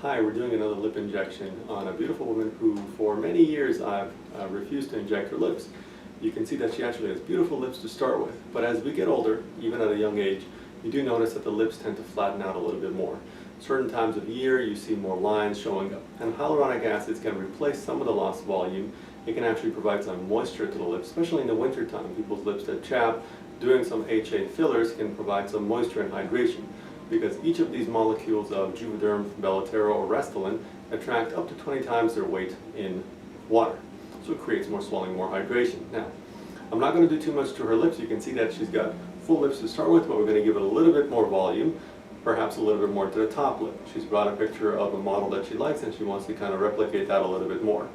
Hi, we're doing another lip injection on a beautiful woman who for many years I've refused to inject her lips. You can see that she actually has beautiful lips to start with, but as we get older, even at a young age, you do notice that the lips tend to flatten out a little bit more. Certain times of year you see more lines showing up, and hyaluronic acid can replace some of the lost volume. It can actually provide some moisture to the lips, especially in the winter time. People's lips that chap, doing some HA fillers can provide some moisture and hydration, because each of these molecules of Juvederm, Belotero, or Restylane attract up to 20 times their weight in water. So it creates more swelling, more hydration. Now, I'm not going to do too much to her lips. You can see that she's got full lips to start with, but we're going to give it a little bit more volume, perhaps a little bit more to the top lip. She's brought a picture of a model that she likes, and she wants to kind of replicate that a little bit more.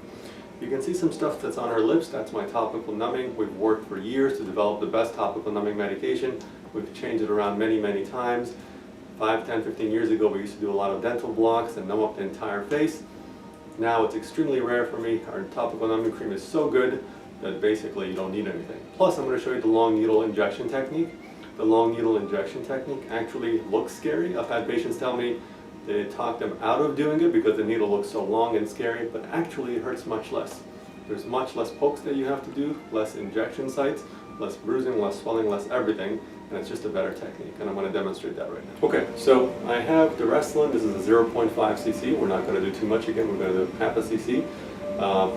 You can see some stuff that's on her lips. That's my topical numbing. We've worked for years to develop the best topical numbing medication. We've changed it around many, many times. 5, 10, 15 years ago, we used to do a lot of dental blocks and numb up the entire face. Now it's extremely rare for me. Our topical numbing cream is so good that basically you don't need anything. Plus, I'm going to show you the long needle injection technique. The long needle injection technique actually looks scary. I've had patients tell me they talk them out of doing it because the needle looks so long and scary, but actually it hurts much less. There's much less pokes that you have to do, less injection sites, less bruising, less swelling, less everything, and it's just a better technique, and I'm going to demonstrate that right now. Okay, so I have the Restylane. This is a 0.5 cc. We're not going to do too much again. We're going to do half a cc,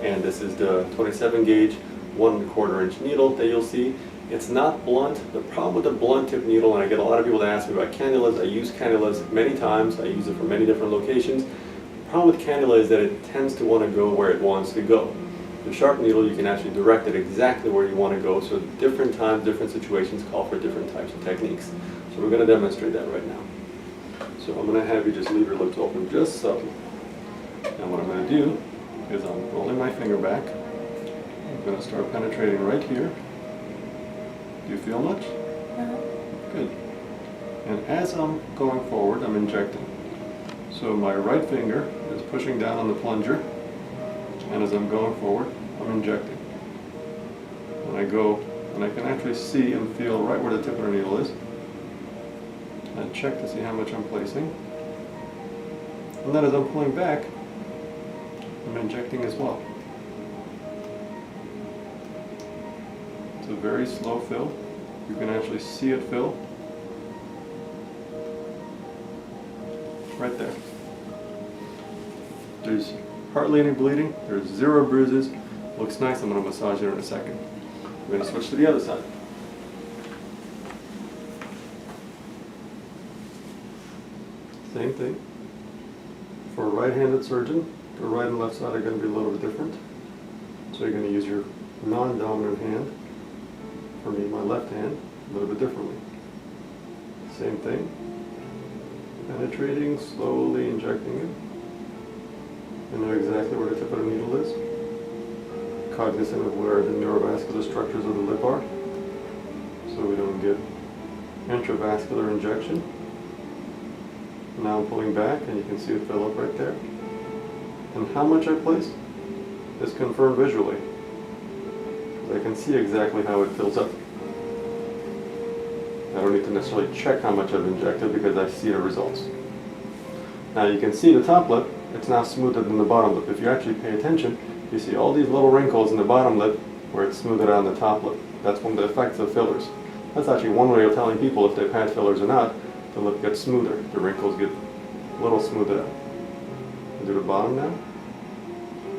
and this is the 27 gauge, 1 1/4 inch needle that you'll see. It's not blunt. The problem with the blunt tip needle, and I get a lot of people that ask me about cannulas. I use cannulas many times. I use it for many different locations. The problem with cannula is that it tends to want to go where it wants to go. The sharp needle, you can actually direct it exactly where you want to go, so different times, different situations call for different types of techniques. So we're going to demonstrate that right now. So I'm going to have you just leave your lips open just subtly. And what I'm going to do is I'm rolling my finger back. I'm going to start penetrating right here. Do you feel much? No. Good. And as I'm going forward, I'm injecting. So my right finger is pushing down on the plunger, and as I'm going forward, I'm injecting. And I go, and I can actually see and feel right where the tip of the needle is. I check to see how much I'm placing. And then as I'm pulling back, I'm injecting as well. It's a very slow fill. You can actually see it fill. Right there. There's hardly any bleeding. There's 0 bruises. Looks nice. I'm going to massage it in a second. We're going to switch to the other side. Same thing. For a right-handed surgeon, the right and left side are going to be a little bit different. So you're going to use your non-dominant hand. For me, my left hand, a little bit differently. Same thing. Penetrating, slowly injecting it. And know exactly where the tip of the needle is. Cognizant of where the neurovascular structures of the lip are, so we don't get intravascular injection. Now I'm pulling back, and you can see it fill up right there. And how much I place is confirmed visually, because I can see exactly how it fills up. I don't need to necessarily check how much I've injected because I see the results. Now you can see the top lip. It's now smoother than the bottom lip. If you actually pay attention, you see all these little wrinkles in the bottom lip where it's smoother out on the top lip. That's one of the effects of fillers. That's actually one way of telling people if they've had fillers or not. The lip gets smoother. The wrinkles get a little smoother out. I'll do the bottom now,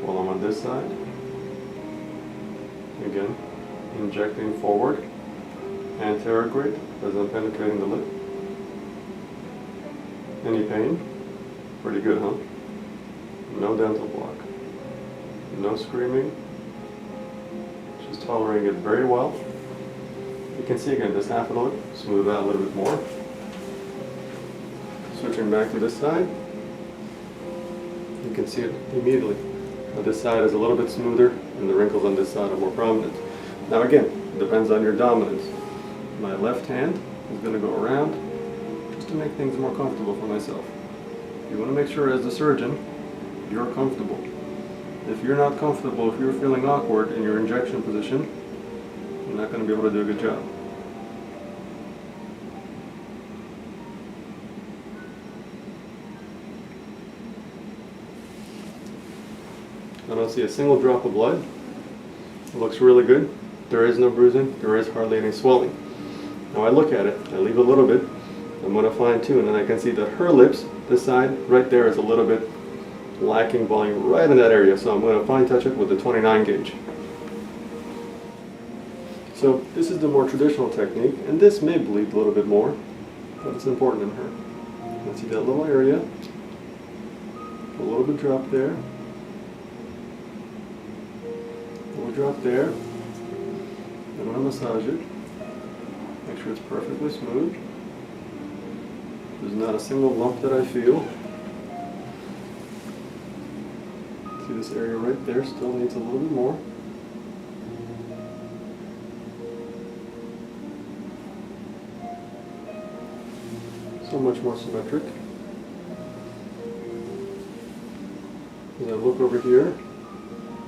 while I'm on this side. Again, injecting forward, anterograde as I'm penetrating the lip. Any pain? Pretty good, huh? No dental block. No screaming. She's tolerating it very well. You can see again this half of the lip, smooth out a little bit more. Switching back to this side. You can see it immediately. Now this side is a little bit smoother and the wrinkles on this side are more prominent. Now again, it depends on your dominance. My left hand is going to go around just to make things more comfortable for myself. You want to make sure as the surgeon, you're comfortable. If you're not comfortable, if you're feeling awkward in your injection position, you're not going to be able to do a good job. I don't see a single drop of blood. It looks really good. There is no bruising. There is hardly any swelling. Now I look at it. I leave a little bit. I'm going to fine tune, and I can see that her lips, this side, right there, is a little bit lacking volume right in that area. So I'm going to fine touch it with the 29 gauge. So this is the more traditional technique, and this may bleed a little bit more, but it's important in her. Let's see that little area. A little bit drop there. A little drop there. I'm going to massage it. Make sure it's perfectly smooth. There's not a single lump that I feel. See this area right there still needs a little bit more. So much more symmetric. As I look over here,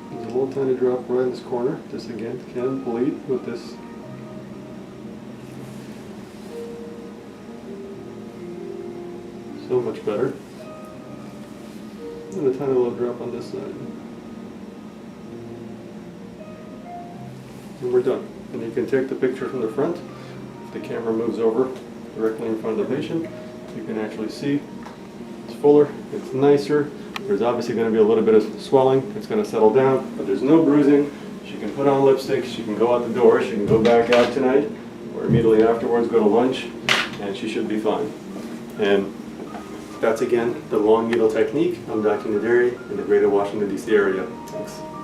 there's a little tiny drop right in this corner. This again can bleed with this. So much better. And a tiny little drop on this side. And we're done. And you can take the picture from the front. If the camera moves over directly in front of the patient, you can actually see it's fuller, it's nicer. There's obviously going to be a little bit of swelling. It's going to settle down, but there's no bruising. She can put on lipstick. She can go out the door. She can go back out tonight or immediately afterwards go to lunch, and she should be fine. And that's again the long needle technique. I'm Dr. Nzuri in the greater Washington, D.C. area. Thanks.